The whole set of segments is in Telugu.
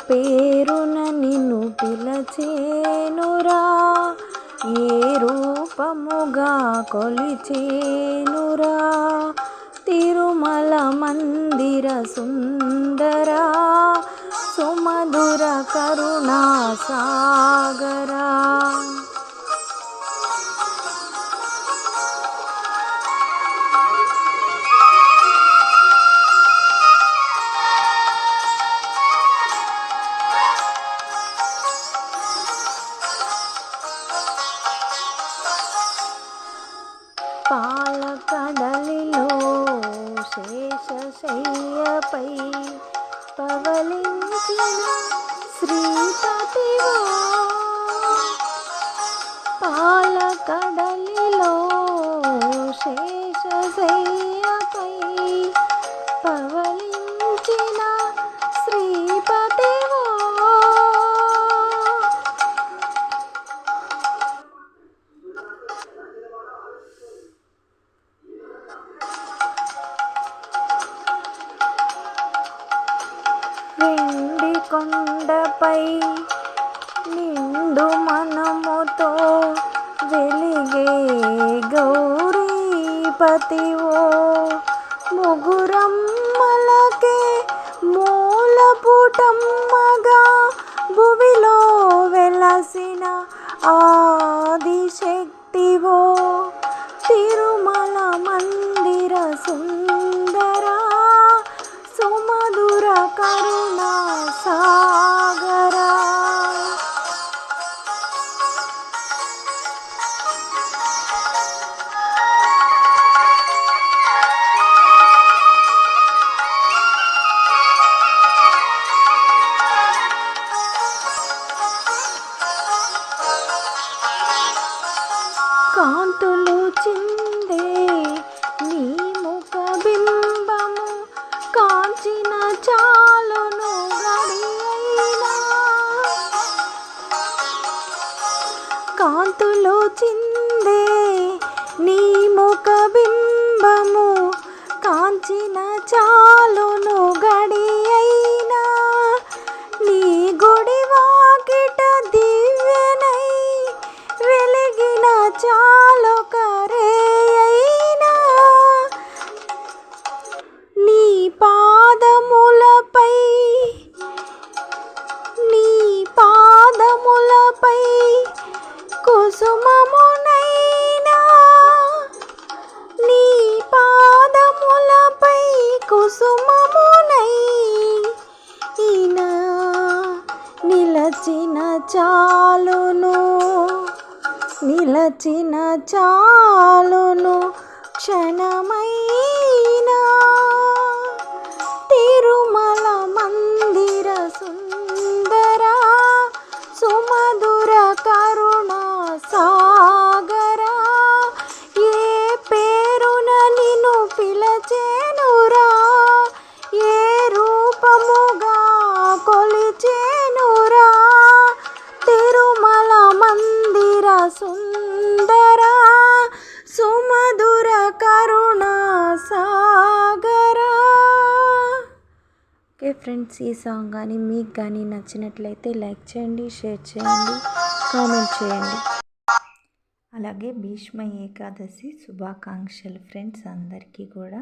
పేరున నిన్ను పిలచేనురా, ఏ రూపముగా కొలిచేనురా. తిరుమల మందిర సుందరా, సుమధుర కరుణా సాగరా. పాలకడలిలో శేషశయ్యపై పవళించిన శ్రీపతివో, పాలకడలిలో శేషశయ్యపై పవళించిన శ్రీపతివో. వెండి కొండపై నిండు మనముతో వెలిగే గౌరీపతివో, ముగురమ్మలకే మూలపుటమ్మగా భువిలో వెలసిన ఆదిశక్తివో. తిరుమల మందిర సుందరా, సుమధుర కరుణా సాగరా. కాంతులు చిందే నీ ముఖ బింబము కాంచిన చాలును గడియైనా. కాంతులు చిందే నీ ముఖ బింబము కాంచిన చాలును గడియైనా. నీ గుడి వాకిట దివ్యనై వెలిగిన చాలు కరేయైనా. నీ పాదములపై కుసుమమునైనా, నీ పాదములపై కుసుమమునైనా నిలచిన చాలును క్షణమైనా. తిరుమల మందిర సుందరా, సుమధుర కరుణా సాగరా. ఏ పేరున నిన్ను పిలచేనురా, ఏ రూపముగా కొలిచేనురా. తిరుమల మందిర సుందరా, సుమధుర కరుణా సాగరా. ఓకే ఫ్రెండ్స్, ఈ సాంగ్ కానీ మీకు కానీ నచ్చినట్లయితే లైక్ చేయండి, షేర్ చేయండి, కామెంట్ చేయండి. అలాగే భీష్మ ఏకాదశి శుభాకాంక్షలు ఫ్రెండ్స్. అందరికీ కూడా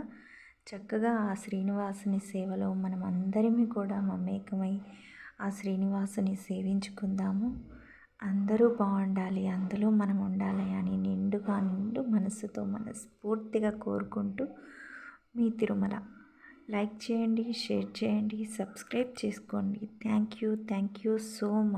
చక్కగా ఆ శ్రీనివాసుని సేవలో మనం అందరిమీ కూడా మమేకమై ఆ శ్రీనివాసుని సేవించుకుందాము. అందరూ బాగుండాలి, అందులో మనం ఉండాలి అని నిండు మనసుతో మనస్ఫూర్తిగా కోరుకుంటూ మీ తిరుమల. లైక్ చేయండి, షేర్ చేయండి, సబ్స్క్రైబ్ చేసుకోండి. Thank you so much.